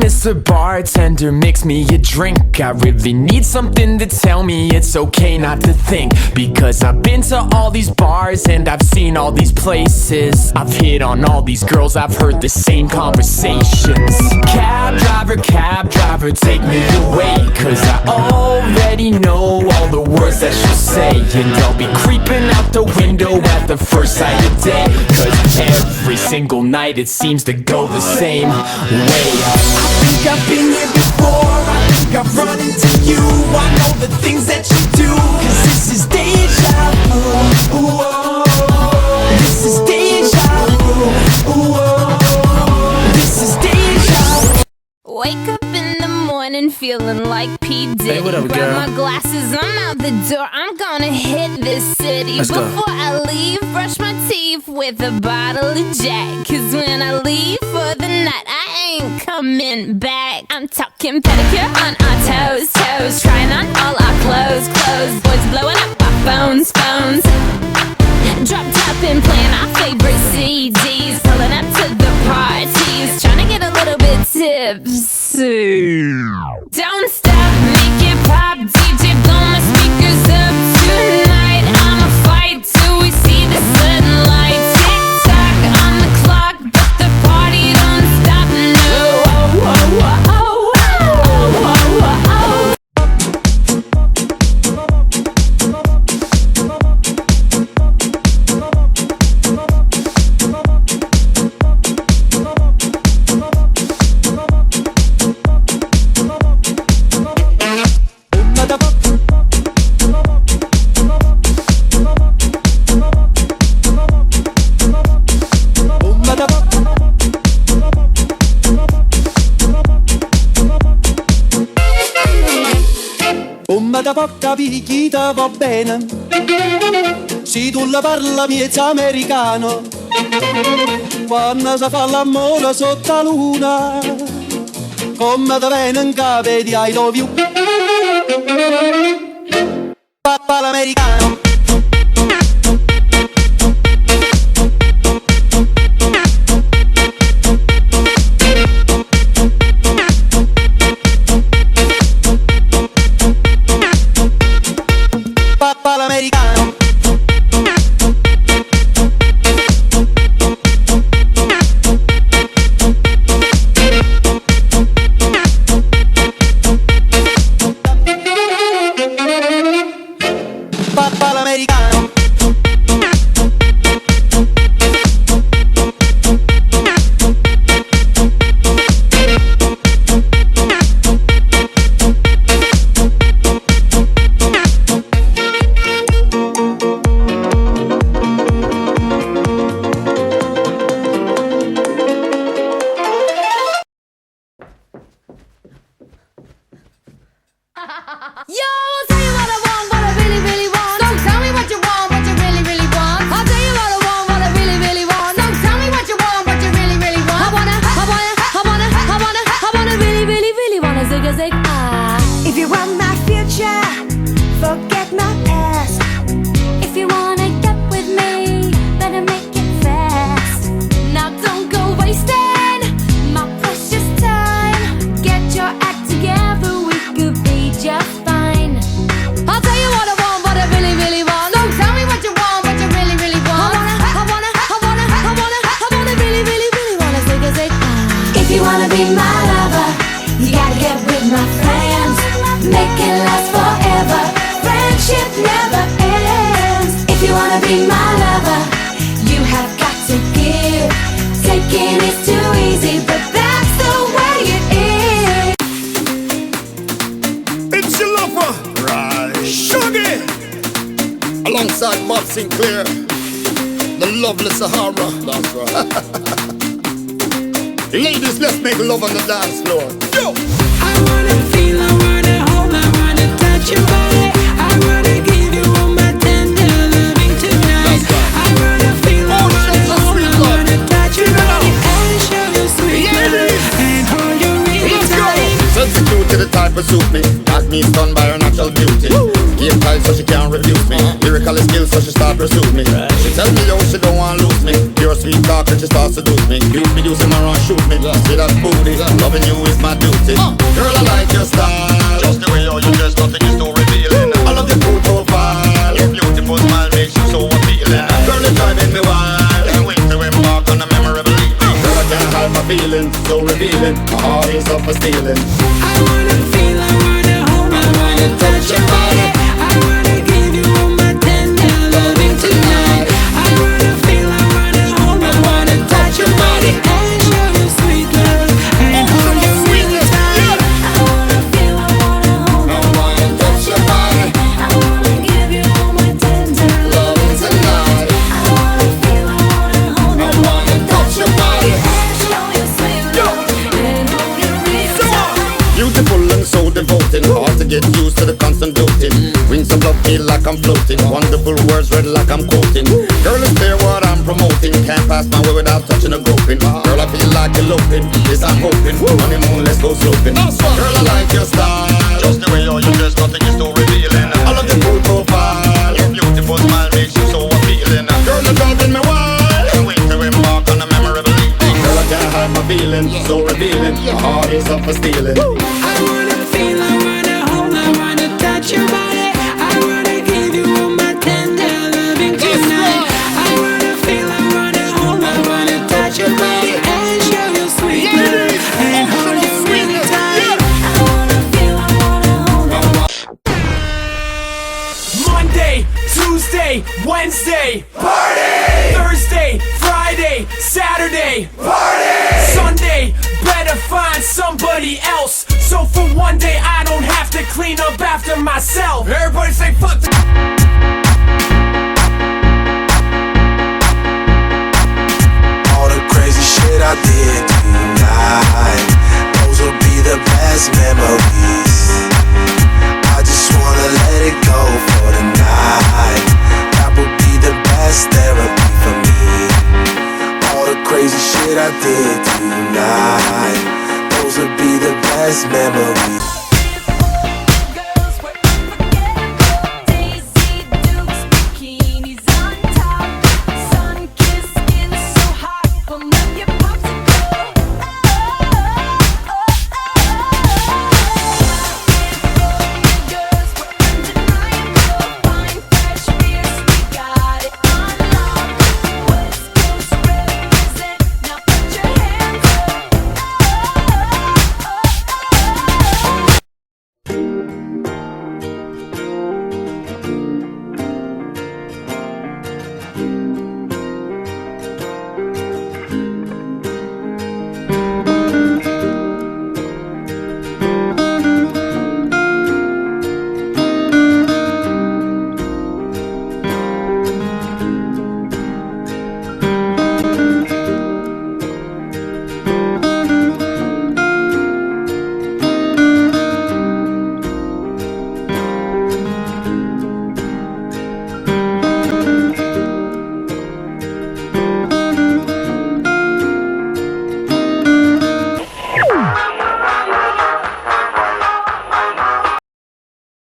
Mr. Bartender, mix me a drink. I really need something to tell me it's okay not to think. Because I've been to all these bars and I've seen all these places. I've hit on all these girls, I've heard the same conversations. Cab driver, take me away. Cause I already know all the words that she'll say. And I'll be creeping out the window at the first sight of day. Cause every single night it seems to go the same way. I think I've been here before, I think I've run into you. I know the things that you do, cause this is deja vu. This is deja vu. This is deja vu. Wake up in the morning feeling like P. Diddy. Hey, what up, Grab girl? my glasses, I'm out the door, I'm gonna hit this city. Let's go. Before I leave, brush my teeth with a bottle of Jack. Cause when I leave for the night, I ain't coming back. I'm talking pedicure on our toes, trying on all our clothes. Boys blowing up our phones. Drop top and playing our favorite CDs. Pulling up to the parties, trying to get a little bit tipsy. Don't stop, make it pop, DJ blow my speakers up tonight. I'ma fight till we see the sunlight. Tick tock on the clock, but the party don't stop. No. Da poca picchita va bene, se tu la parla miezza americano, quando si fa l'amore sotto la luna, come te viene in capo di I love you, papà l'americano. Alongside Bob Sinclair, the lovely Sahara. That's right. Ladies, let's make love on the dance floor. Yo! I wanna feel, I wanna hold, I wanna touch your body. I wanna give you all my tender loving tonight. I wanna feel, I wanna hold, I wanna touch your body and show you sweet love and hold you really tight. Substitute to the type of suit me. Got me stunned by her natural beauty. Game tight so she can't refuse me. Lyrical skills so she start pursue me. She tell me yo she don't want lose me. Pure sweet talk and she starts seduce me. Cute me using my run shoot me. See that booty, loving you is my feeling. My heart is up for stealing. I wanna feel, I wanna hold, I wanna touch your body. I wanna give you all my tender loving tonight. I wanna feel, I wanna hold, I wanna touch your body and show you sweet love and hold you really tight. I wanna feel, I wanna hold, I wanna touch your body. I wanna give you all my tender loving tonight. I wanna feel, I wanna hold, I wanna touch your body and show you sweet love and hold you real tight. Beautiful and so devoted. Hard to get used to the constant doting. Wings of love feel like I'm floating. Wonderful words read like I'm quoting. Girl, it's clear what I'm promoting. Can't pass my way without touching a groping. Girl, I feel like eloping. Yes, I'm hoping. Honeymoon, let's go sloping. Girl, I like your style. Just the way you're dressed, nothing is too revealing. I love your cool profile. Your beautiful smile makes you so appealing. Girl, you're driving me wild. Can't wait to embark on a memorable evening. Girl, I can't hide my feelings. So revealing. My heart is up for stealing. I wanna feel, I wanna hold, I wanna touch your body. I wanna give you all my tender loving tonight. I wanna feel, I wanna hold, I wanna touch your body and show you sweet love and hold you really tight. I wanna feel, I wanna hold, I wanna Monday, Tuesday, Wednesday, party! Thursday, Friday, Saturday, party! Sunday, better find somebody else. So for one day I don't have to clean up after myself. Everybody say fuck the all the crazy shit I did tonight. Those will be the best memories. I just wanna let it go for the night. That would be the best therapy for me. All the crazy shit I did tonight. Those would be the best memories.